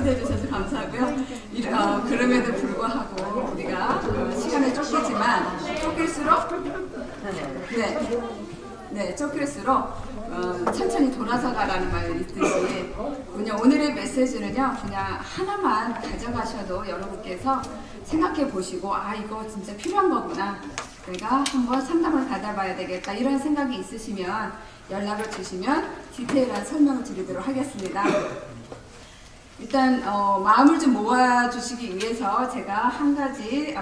초대해 주셔서 감사하고요. 그럼에도 불구하고 우리가 시간에 쫓길수록 쫓길수록 천천히 돌아서 가라는 말이 있듯이 그냥 오늘의 메시지는요, 그냥 하나만 가져가셔도 여러분께서 생각해 보시고, 아, 이거 진짜 필요한 거구나, 내가 한번 상담을 받아봐야 되겠다, 이런 생각이 있으시면 연락을 주시면 디테일한 설명을 드리도록 하겠습니다. 일단 마음을 좀 모아주시기 위해서 제가 한 가지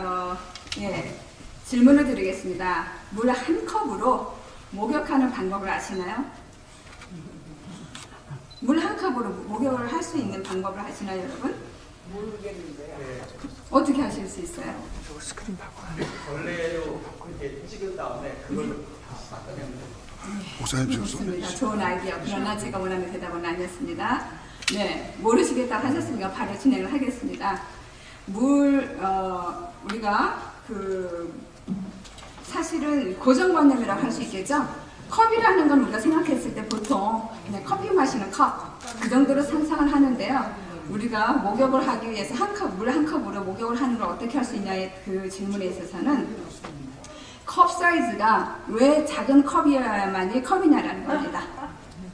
질문을 드리겠습니다. 물 한 컵으로 목욕하는 방법을 아시나요? 물 한 컵으로 목욕을 할 수 있는 방법을 아시나요, 여러분? 모르겠는데 어떻게 하실 수 있어요? 스크린 바꿔. 원래로 이렇게 찍은 다음에 그걸로 닦아내면 돼요. 목사님 지금 좋습니다. 좋은 아이디어. 그러나 제가 원하는 대답은 아니었습니다. 네, 모르시겠다 하셨으니까 바로 진행을 하겠습니다. 우리가 사실은 고정관념이라고 할 수 있겠죠? 컵이라는 건 우리가 생각했을 때 보통 그냥 커피 마시는 컵, 그 정도로 상상을 하는데요. 우리가 목욕을 하기 위해서 물 한 컵으로 목욕을 하는 걸 어떻게 할 수 있냐의 그 질문에 있어서는 컵 사이즈가 왜 작은 컵이어야만이 컵이냐라는 겁니다.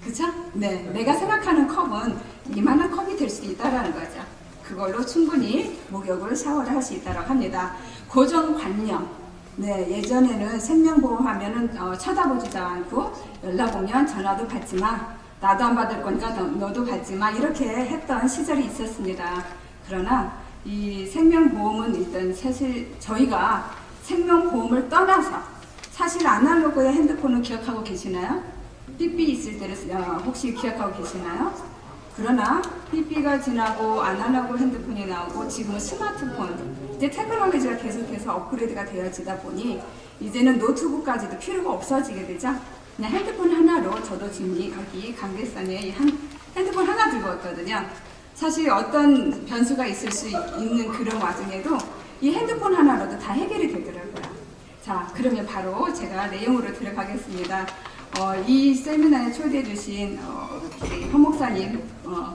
그쵸? 네, 내가 생각하는 컵은 이만한 컵이 될 수도 있다라는 거죠. 그걸로 충분히 목욕을, 샤워를 할 수 있다고 합니다. 고정관념. 네, 예전에는 생명보호하면은 쳐다보지도 않고 연락 오면 전화도 받지 마, 나도 안 받을 거니까 너도 받지 마, 이렇게 했던 시절이 있었습니다. 그러나 이 생명보험은 일단 사실 저희가 생명보험을 떠나서 사실 아날로그의 핸드폰을 기억하고 계시나요? 삐삐 있을 때를 혹시 기억하고 계시나요? 그러나 삐삐가 지나고 아날로그 핸드폰이 나오고 지금은 스마트폰, 이제 테크놀로지가 계속해서 업그레이드가 되어지다 보니 이제는 노트북까지도 필요가 없어지게 되죠. 그냥 핸드폰 하나로, 저도 지금 여기 강대산에 핸드폰 하나 들고 왔거든요. 사실 어떤 변수가 있을 수 있는 그런 와중에도 이 핸드폰 하나로도 다 해결이 되더라고요. 자, 그러면 바로 제가 내용으로 들어가겠습니다. 이 세미나에 초대해 주신 우리 현 목사님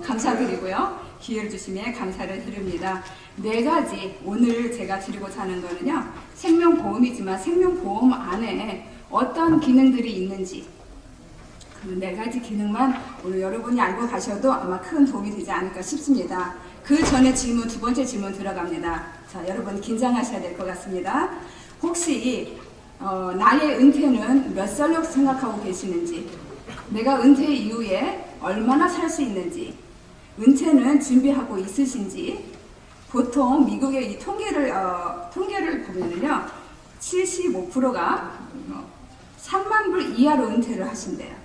감사드리고요. 기회를 주시면 감사를 드립니다. 4가지 오늘 제가 드리고자 하는 거는요, 생명보험이지만 생명보험 안에 어떤 기능들이 있는지, 그 4가지 기능만 오늘 여러분이 알고 가셔도 아마 큰 도움이 되지 않을까 싶습니다. 그 전에 질문, 2번째 질문 들어갑니다. 자, 여러분 긴장하셔야 될 것 같습니다. 혹시 나의 은퇴는 몇 살로 생각하고 계시는지, 내가 은퇴 이후에 얼마나 살 수 있는지, 은퇴는 준비하고 있으신지. 보통 미국의 이 통계를 보면은요, 75%가 3만 불 이하로 은퇴를 하신대요.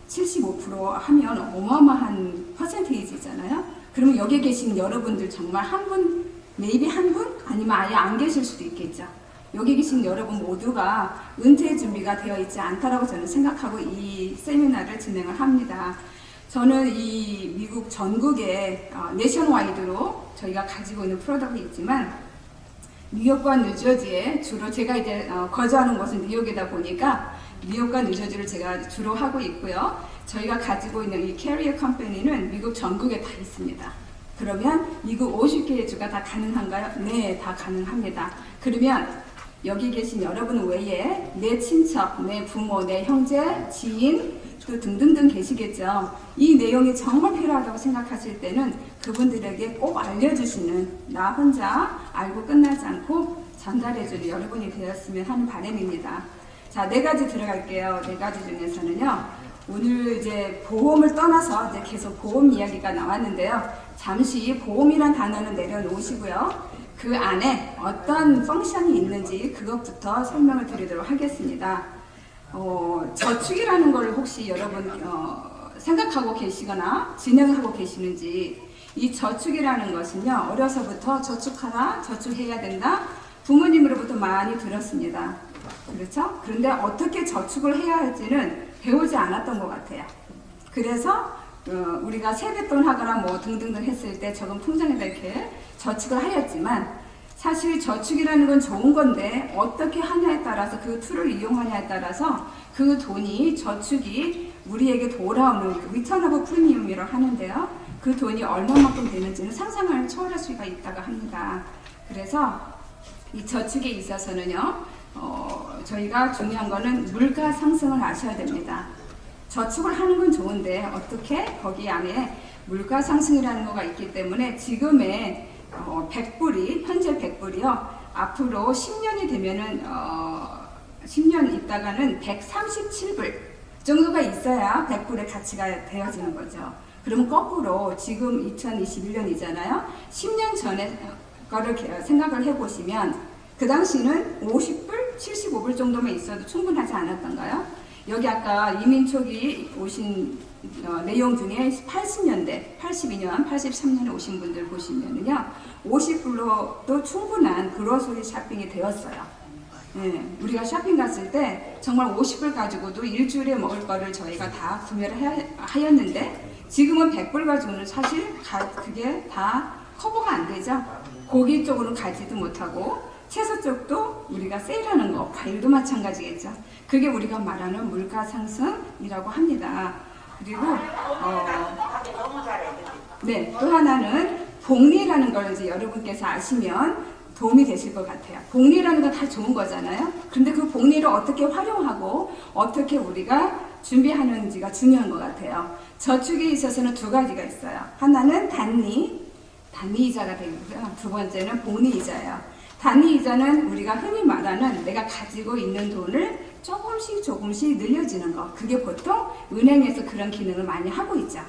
75% 하면 어마어마한 퍼센테이지잖아요. 그러면 여기 계신 여러분들 정말 한 분, maybe 한 분? 아니면 아예 안 계실 수도 있겠죠. 여기 계신 여러분 모두가 은퇴 준비가 되어 있지 않다라고 저는 생각하고 이 세미나를 진행을 합니다. 저는 이 미국 전국에 내셔널와이드로 저희가 가지고 있는 프로덕트가 있지만, 뉴욕과 뉴저지에 주로 제가 이제 거주하는 곳은 뉴욕이다 보니까 뉴욕과 뉴저지를 제가 주로 하고 있고요. 저희가 가지고 있는 이 캐리어 컴퍼니는 미국 전국에 다 있습니다. 그러면 미국 50개의 주가 다 가능한가요? 네, 다 가능합니다. 그러면 여기 계신 여러분 외에 내 친척, 내 부모, 내 형제, 지인 또 등등등 계시겠죠. 이 내용이 정말 필요하다고 생각하실 때는 그분들에게 꼭 알려주시는, 나 혼자 알고 끝나지 않고 전달해주는 여러분이 되었으면 하는 바람입니다. 자, 4가지 들어갈게요. 4가지 중에서는요, 오늘 이제 보험을 떠나서 이제 계속 보험 이야기가 나왔는데요. 잠시 보험이란 단어는 내려놓으시고요. 그 안에 어떤 펑션이 있는지 그것부터 설명을 드리도록 하겠습니다. 저축이라는 걸 혹시 여러분 생각하고 계시거나 진행하고 계시는지. 이 저축이라는 것은요, 어려서부터 저축하라, 저축해야 된다, 부모님으로부터 많이 들었습니다. 그렇죠? 그런데 어떻게 저축을 해야 할지는 배우지 않았던 것 같아요. 그래서 우리가 세뱃돈 하거나 뭐 등등등 했을 때 적은 통장에다 이렇게 저축을 하였지만, 사실 저축이라는 건 좋은 건데 어떻게 하냐에 따라서, 그 툴을 이용하냐에 따라서 그 돈이, 저축이 우리에게 돌아오는 리턴 오브 프리미엄이라고 하는데요. 그 돈이 얼마만큼 되는지는 상상을 초월할 수가 있다고 합니다. 그래서 이 저축에 있어서는요, 저희가 중요한 거는 물가 상승을 아셔야 됩니다. 저축을 하는 건 좋은데 어떻게 거기 안에 물가 상승이라는 거가 있기 때문에 지금의 100불이 현재 100불이요 앞으로 10년이 되면은 10년 있다가는 137불 정도가 있어야 100불의 가치가 되어지는 거죠. 그러면 거꾸로 지금 2021년이잖아요. 10년 전에 거를 생각을 해보시면 그 당시는 50불, 75불 정도만 있어도 충분하지 않았던가요? 여기 아까 이민 초기 오신 내용 중에 80년대, 82년, 83년에 오신 분들 보시면은요, 50불로도 충분한 그로서리 쇼핑이 되었어요. 네, 우리가 쇼핑 갔을 때 정말 50불 가지고도 일주일에 먹을 거를 저희가 다 구매를 하였는데 지금은 100불 가지고는 사실 그게 다 커버가 안 되죠. 고기 쪽으로 가지도 못하고 채소 쪽도 우리가 세일하는 거, 과일도 마찬가지겠죠. 그게 우리가 말하는 물가 상승이라고 합니다. 그리고 네, 또 하나는 복리라는 걸 이제 여러분께서 아시면 도움이 되실 것 같아요. 복리라는 건 다 좋은 거잖아요. 그런데 그 복리를 어떻게 활용하고 어떻게 우리가 준비하는지가 중요한 것 같아요. 저축에 있어서는 두 가지가 있어요. 하나는 단위이자가 되고요. 두 번째는 복리이자예요. 단위이자는 우리가 흔히 말하는 내가 가지고 있는 돈을 조금씩 늘려지는 거. 그게 보통 은행에서 그런 기능을 많이 하고 있죠.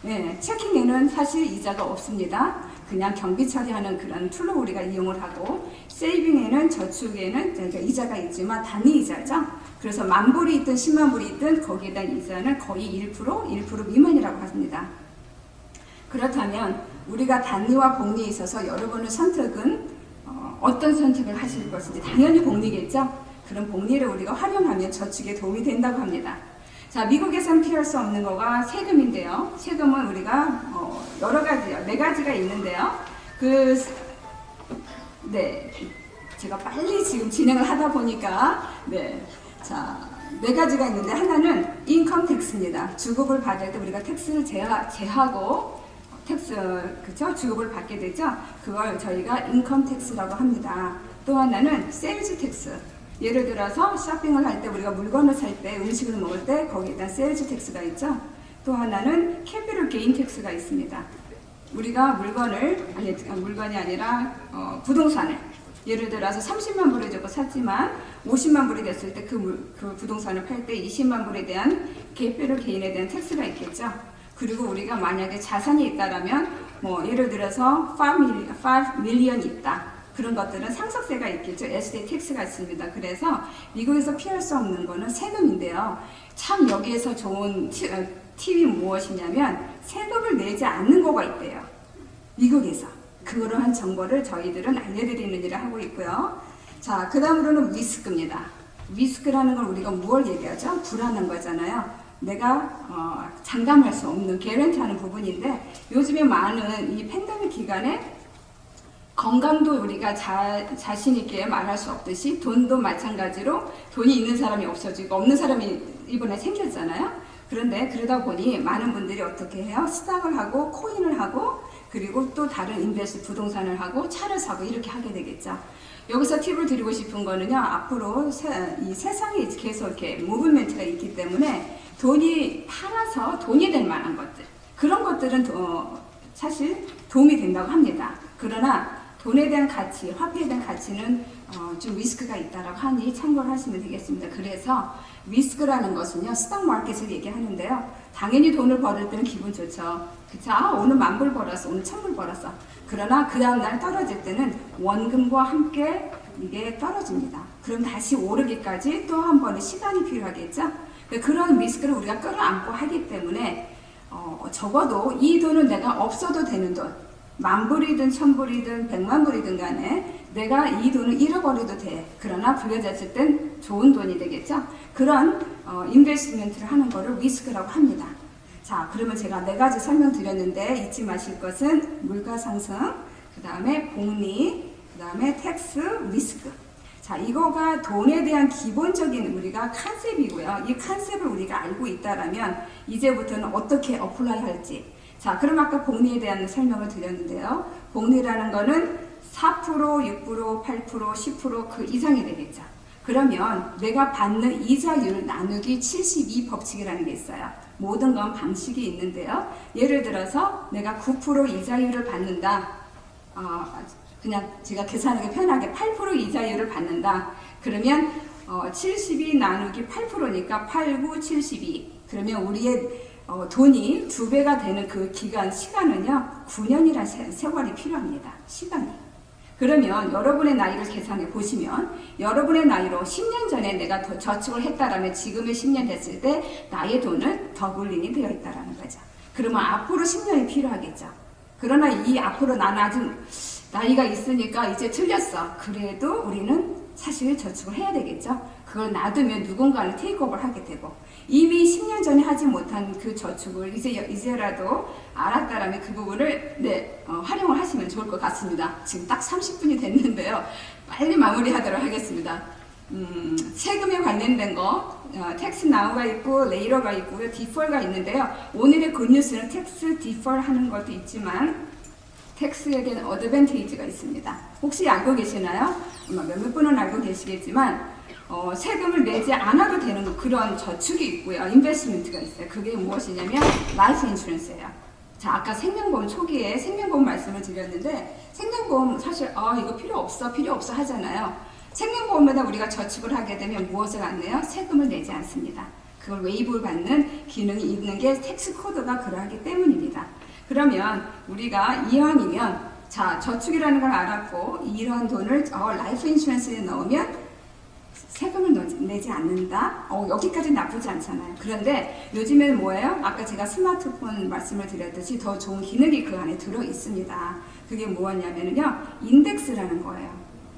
네, 체킹에는 사실 이자가 없습니다. 그냥 경비 처리하는 그런 툴로 우리가 이용을 하고, 세이빙에는 저축에는 이자가 있지만 단위이자죠. 그래서 10,000불이 있든 100,000불이 있든 거기에 대한 이자는 거의 1% 미만이라고 합니다. 그렇다면 우리가 단위와 복리에 있어서 여러분의 선택은 어떤 선택을 하실 것인지 당연히 복리겠죠. 그런 복리를 우리가 활용하면 저축에 도움이 된다고 합니다. 자, 미국에서는 피할 수 없는 거가 세금인데요. 세금은 우리가 여러 가지요, 4가지가 있는데요. 네, 제가 빨리 지금 진행을 하다 보니까 자, 4가지가 있는데 하나는 인컴 텍스입니다. 주급을 받을 때 우리가 텍스를 제하고 그죠? 주급을 받게 되죠. 그걸 저희가 인컴 텍스라고 합니다. 또 하나는 세일즈 텍스. 예를 들어서 쇼핑을 할 때 우리가 물건을 살 때 음식을 먹을 때 거기에 대한 세일즈 텍스가 있죠. 또 하나는 캐피털 게인 텍스가 있습니다. 우리가 물건이 아니라 부동산을 예를 들어서 30만 불을 주고 샀지만 50만 불이 됐을 때 그 부동산을 팔 때 20만 불에 대한 캐피털 게인에 대한 텍스가 있겠죠. 그리고 우리가 만약에 자산이 있다라면 예를 들어서 5 밀리언이 있다. 그런 것들은 상속세가 있겠죠. 에스테이트 텍스가 있습니다. 그래서 미국에서 피할 수 없는 거는 세금인데요. 참 여기에서 좋은 팁이 무엇이냐면 세금을 내지 않는 거가 있대요. 미국에서. 그러한 정보를 저희들은 알려드리는 일을 하고 있고요. 자, 그 다음으로는 위스크입니다. 위스크라는 걸 우리가 무엇을 얘기하죠? 불안한 거잖아요. 내가 장담할 수 없는 개런티하는 부분인데 요즘에 많은 이 팬데믹 기간에 건강도 우리가 자신 있게 말할 수 없듯이 돈도 마찬가지로 돈이 있는 사람이 없어지고 없는 사람이 이번에 생겼잖아요. 그런데 그러다 보니 많은 분들이 어떻게 해요? 스탁을 하고 코인을 하고 그리고 또 다른 인베스트 부동산을 하고 차를 사고 이렇게 하게 되겠죠. 여기서 팁을 드리고 싶은 거는요. 앞으로 이 세상에 계속 이렇게 무브먼트가 있기 때문에 돈이 팔아서 돈이 될 만한 것들 그런 것들은 사실 도움이 된다고 합니다. 그러나 돈에 대한 가치, 화폐에 대한 가치는 좀 리스크가 있다라고 하니 참고를 하시면 되겠습니다. 그래서 리스크라는 것은요, 스탁 마켓을 얘기하는데요. 당연히 돈을 벌을 때는 기분 좋죠. 그쵸? 오늘 10,000불 벌었어, 오늘 1,000불 벌었어. 그러나 그 다음날 떨어질 때는 원금과 함께 이게 떨어집니다. 그럼 다시 오르기까지 또 한 번의 시간이 필요하겠죠? 그런 리스크를 우리가 끌어안고 하기 때문에 적어도 이 돈은 내가 없어도 되는 돈, 10,000불이든 1,000불이든 1,000,000불이든 간에 내가 이 돈을 잃어버려도 돼. 그러나 불려졌을 땐 좋은 돈이 되겠죠? 그런 인베스트먼트를 하는 거를 리스크라고 합니다. 자, 그러면 제가 4가지 설명드렸는데 잊지 마실 것은 물가 상승, 그 다음에 복리, 그 다음에 텍스, 리스크. 자, 자, 이거가 돈에 대한 기본적인 우리가 컨셉이고요. 이 컨셉을 우리가 알고 있다라면 이제부터는 어떻게 어플라이 할지. 자, 그럼 아까 복리에 대한 설명을 드렸는데요. 복리라는 거는 4%, 6%, 8%, 10%그 이상이 되겠죠. 그러면 내가 받는 이자율 나누기 72 법칙이라는 게 있어요. 모든 건 방식이 있는데요. 예를 들어서 내가 9% 이자율을 받는다. 그냥 제가 계산하기 편하게 8% 이자율을 받는다. 그러면 72 나누기 8%니까 8, 9, 72. 그러면 우리의 돈이 2배가 되는 그 기간, 시간은요, 9년이라는 세월이 필요합니다. 시간이. 그러면 여러분의 나이를 계산해 보시면 여러분의 나이로 10년 전에 내가 더 저축을 했다라면 지금의 10년 됐을 때 나의 돈은 더블링이 되어 있다라는 거죠. 그러면 앞으로 10년이 필요하겠죠. 그러나 이 앞으로 나는 아직 나이가 있으니까 이제 틀렸어. 그래도 우리는 사실 저축을 해야 되겠죠. 그걸 놔두면 누군가는 테이크오버를 하게 되고 이미 10년 전에 하지 못한 그 저축을 이제라도 알았다라면 그 부분을 활용을 하시면 좋을 것 같습니다. 지금 딱 30분이 됐는데요. 빨리 마무리하도록 하겠습니다. 세금에 관련된 거 텍스 나우가 있고 레이러가 있고요. 디펄가 있는데요. 오늘의 굿뉴스는 텍스 디펄 하는 것도 있지만 텍스에 대한 어드밴티지가 있습니다. 혹시 알고 계시나요? 아마 몇몇 분은 알고 계시겠지만 세금을 내지 않아도 되는 그런 저축이 있고요. 인베스트먼트가 있어요. 그게 무엇이냐면 라이프 인슈런스예요. 자, 아까 생명보험 초기에 생명보험 말씀을 드렸는데 생명보험 사실 이거 필요 없어 하잖아요. 생명보험에다 우리가 저축을 하게 되면 무엇을 안 내요? 세금을 내지 않습니다. 그걸 웨이브를 받는 기능이 있는 게 텍스 코드가 그러하기 때문입니다. 그러면 우리가 이왕이면 자, 저축이라는 걸 알았고 이러한 돈을 라이프 인슈런스에 넣으면 세금을 내지 않는다? 여기까지 나쁘지 않잖아요. 그런데 요즘에는 뭐예요? 아까 제가 스마트폰 말씀을 드렸듯이 더 좋은 기능이 그 안에 들어 있습니다. 그게 뭐냐면요, 인덱스라는 거예요.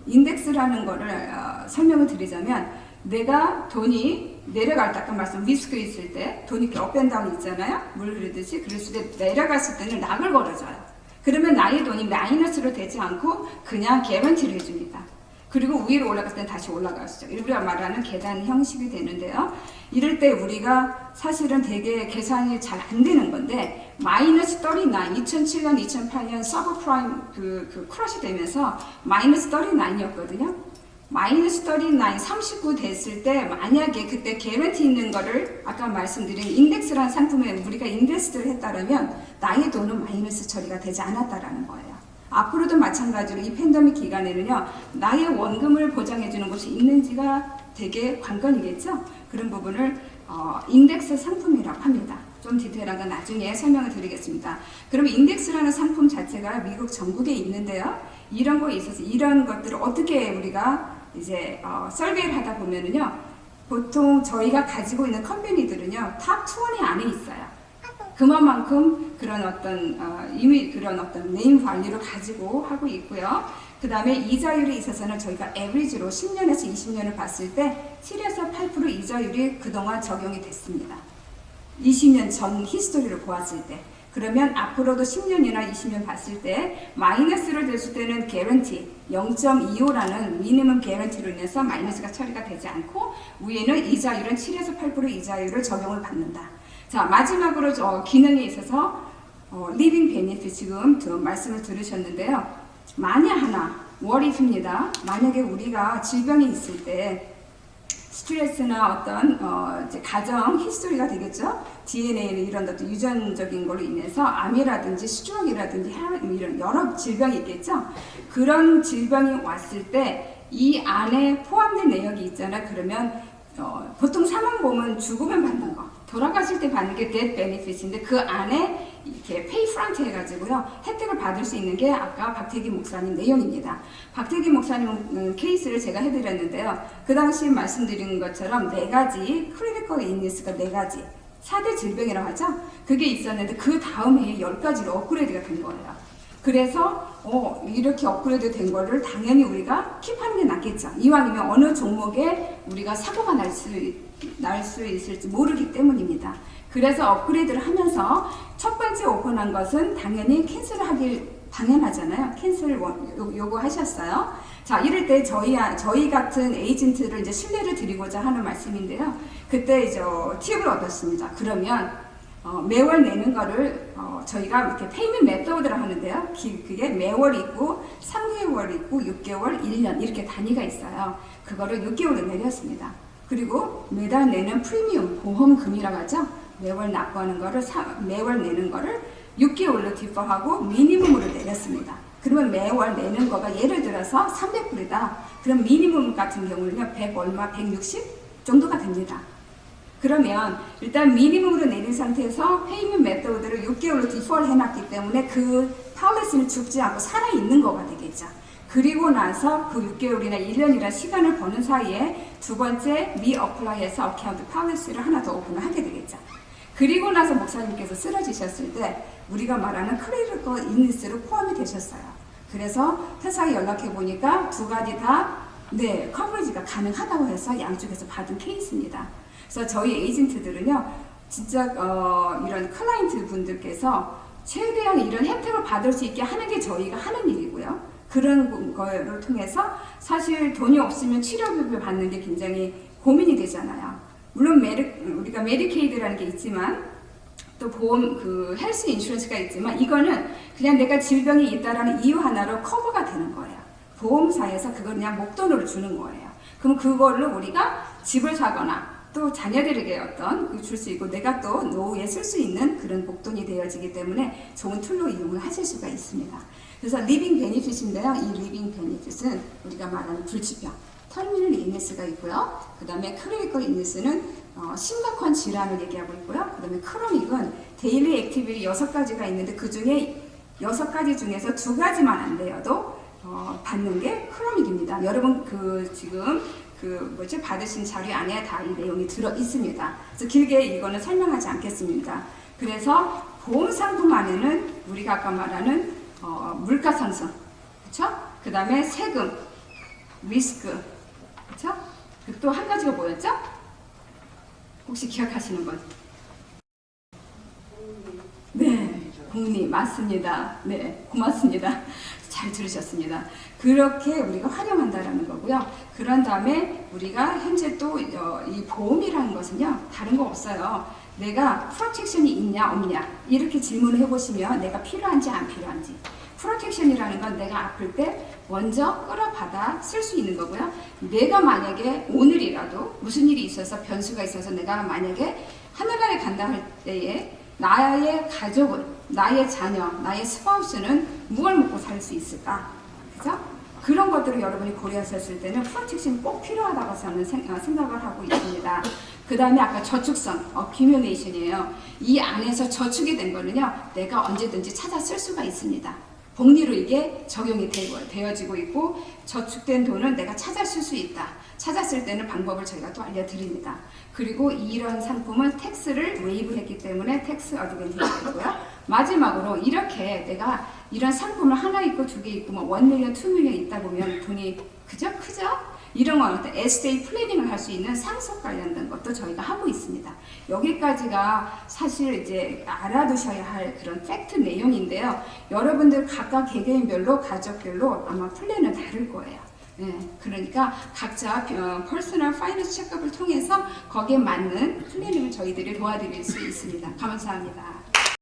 인덱스라는 거를 설명을 드리자면 내가 돈이 내려갈 때 아까 말씀 리스크 있을 때 돈이 이렇게 업앤다운 있잖아요. 물 흐르듯이 그랬을 때 내려갔을 때는 락을 걸어줘요. 그러면 나의 돈이 마이너스로 되지 않고 그냥 개런티를 해줍니다. 그리고 위로 올라갔을 때 다시 올라가시죠. 우리가 말하는 계단 형식이 되는데요. 이럴 때 우리가 사실은 되게 계산이 잘 안 되는 건데 마이너스 39, 2007년, 2008년 서브프라임 그 크러시 되면서 마이너스 39이었거든요. 마이너스 39 됐을 때 만약에 그때 개런티 있는 거를 아까 말씀드린 인덱스라는 상품에 우리가 인베스트를 했다면 나의 돈은 마이너스 처리가 되지 않았다라는 거예요. 앞으로도 마찬가지로 이 팬데믹 기간에는요, 나의 원금을 보장해주는 곳이 있는지가 되게 관건이겠죠? 그런 부분을 인덱스 상품이라고 합니다. 좀 디테일한 건 나중에 설명을 드리겠습니다. 그럼 인덱스라는 상품 자체가 미국 전국에 있는데요. 이런 거에 있어서 이런 것들을 어떻게 우리가 이제 설계를 하다 보면은요, 보통 저희가 가지고 있는 컴퍼니들은요, 탑 20 안에 있어요. 그만큼 그런 어떤 이미 그런 어떤 네임 밸류를 가지고 하고 있고요. 그 다음에 이자율에 있어서는 저희가 에버리지로 10년에서 20년을 봤을 때 7에서 8% 이자율이 그동안 적용이 됐습니다. 20년 전 히스토리를 보았을 때. 그러면 앞으로도 10년이나 20년 봤을 때 마이너스를 됐을 때는 개런티 0.25라는 미니멈 개런티로 인해서 마이너스가 처리가 되지 않고 위에는 이자율은 7에서 8% 이자율을 적용을 받는다. 자, 마지막으로 기능에 있어서 리빙 베니핏 지금 말씀을 들으셨는데요. 만약 하나 what if입니다. 만약에 우리가 질병이 있을 때 스트레스나 어떤 이제 가정 히스토리가 되겠죠. DNA는 이런 어떤 유전적인 걸로 인해서 암이라든지 스트로크라든지 이런 여러 질병이 있겠죠. 그런 질병이 왔을 때 이 안에 포함된 내역이 있잖아요. 그러면 보통 사망보험은 죽으면 받는 거, 돌아가실 때 받는 게 death benefit인데 그 안에 이렇게 pay front 해가지고요 혜택을 받을 수 있는 게 아까 박태기 목사님 내용입니다. 박태기 목사님 케이스를 제가 해드렸는데요. 그 당시 말씀드린 것처럼 4가지 critical illness가 4가지 4대 질병이라고 하죠. 그게 있었는데 그 다음 해에 10가지로 업그레이드가 된 거예요. 그래서 이렇게 업그레이드 된 거를 당연히 우리가 킵하는 게 낫겠죠. 이왕이면 어느 종목에 우리가 사고가 날 수 있을지 모르기 때문입니다. 그래서 업그레이드를 하면서 첫 번째 오픈한 것은 당연히 캔슬을 하길 당연하잖아요. 캔슬 요구하셨어요. 자, 이럴 때 저희 같은 에이전트를 이제 신뢰를 드리고자 하는 말씀인데요. 그때 이제 팁을 얻었습니다. 그러면 매월 내는 거를 저희가 이렇게 페이먼트 메소드를 하는데요. 그게 매월 있고 3개월 있고 6개월, 1년 이렇게 단위가 있어요. 그거를 6개월로 내렸습니다. 그리고 매달 내는 프리미엄 보험금이라고 하죠. 매월 납부하는 거를 매월 내는 거를 6개월로 디퍼하고 미니멈으로 내렸습니다. 그러면 매월 내는 거가 예를 들어서 300불이다. 그럼 미니멈 같은 경우는요 100 얼마 160 정도가 됩니다. 그러면 일단 미니멈으로 내린 상태에서 페이먼트 메소드를 6개월로 디퍼를 해놨기 때문에 그 팔리시는 죽지 않고 살아있는 거가 되겠죠. 그리고 나서 그 6개월이나 1년이라는 시간을 버는 사이에 두 번째 리어플라이해서 어카운트 팔리시를 하나 더 오픈을 하게 되겠죠. 그리고 나서 목사님께서 쓰러지셨을 때 우리가 말하는 크리티컬 일니스로 포함이 되셨어요. 그래서 회사에 연락해 보니까 두 가지 다 커버리지가 가능하다고 해서 양쪽에서 받은 케이스입니다. 그래서 저희 에이전트들은요, 진짜 이런 클라이언트 분들께서 최대한 이런 혜택을 받을 수 있게 하는 게 저희가 하는 일이고요. 그런 거를 통해서 사실 돈이 없으면 치료비를 받는 게 굉장히 고민이 되잖아요. 물론 우리가 메디케이드라는 게 있지만 또 보험 헬스 인슈런스가 있지만 이거는 그냥 내가 질병이 있다라는 이유 하나로 커버가 되는 거예요. 보험사에서 그걸 그냥 목돈으로 주는 거예요. 그럼 그걸로 우리가 집을 사거나 또 자녀들에게 줄 수 있고 내가 또 노후에 쓸 수 있는 그런 목돈이 되어지기 때문에 좋은 툴로 이용을 하실 수가 있습니다. 그래서 리빙 베니핏인데요. 이 리빙 베니핏은 우리가 말하는 불치병, 터미널 illness가 있고요. 그 다음에 크리티컬 illness는 심각한 질환을 얘기하고 있고요. 그 다음에 크로닉은 데일리 액티비티 6가지가 있는데 그 중에 6가지 중에서 2가지만 안 되어도 받는 게 크로닉입니다. 여러분 지금 받으신 자료 안에 다 이 내용이 들어 있습니다. 그래서 길게 이거는 설명하지 않겠습니다. 그래서 보험 상품 안에는 우리가 아까 말하는 물가 상승, 그렇죠? 그 다음에 세금, 리스크, 그렇죠? 또 한 가지가 뭐였죠? 혹시 기억하시는 분? 네, 복리 맞습니다. 네, 고맙습니다. 잘 들으셨습니다. 그렇게 우리가 활용한다라는 거고요. 그런 다음에 우리가 현재 또 이 보험이라는 것은요, 다른 거 없어요. 내가 프로텍션이 있냐 없냐 이렇게 질문을 해보시면 내가 필요한지 안 필요한지. 프로텍션이라는 건 내가 아플 때 먼저 끌어받아 쓸 수 있는 거고요. 내가 만약에 오늘이라도 무슨 일이 있어서 변수가 있어서 내가 만약에 하늘나라에 간다 할 때에 나의 가족은, 나의 자녀, 나의 스파우스는 무엇을 먹고 살 수 있을까? 그죠? 그런 것들을 여러분이 고려하셨을 때는 프로텍션이 꼭 필요하다고 저는 생각을 하고 있습니다. 그 다음에 아까 저축성, accumulation이에요. 이 안에서 저축이 된 거는요, 내가 언제든지 찾아 쓸 수가 있습니다. 복리로 이게 적용이 되어지고 있고 저축된 돈은 내가 찾아 쓸 수 있다. 찾았을 때는 방법을 저희가 또 알려드립니다. 그리고 이런 상품은 텍스를 웨이브했기 때문에 텍스 어드밴티지고요. 마지막으로 이렇게 내가 이런 상품을 하나 있고 2개 있고 뭐 1밀리언, 2밀리언 있다 보면 돈이 크죠? 이런 거 에스테이트 플래닝을 할 수 있는 상속 관련된 것도 저희가 하고 있습니다. 여기까지가 사실 이제 알아두셔야 할 그런 팩트 내용인데요. 여러분들 각각 개개인별로 가족별로 아마 플랜은 다를 거예요. 네, 그러니까 각자 퍼스널 파이낸스 체크업을 통해서 거기에 맞는 플래닝을 저희들이 도와드릴 수 있습니다. 감사합니다.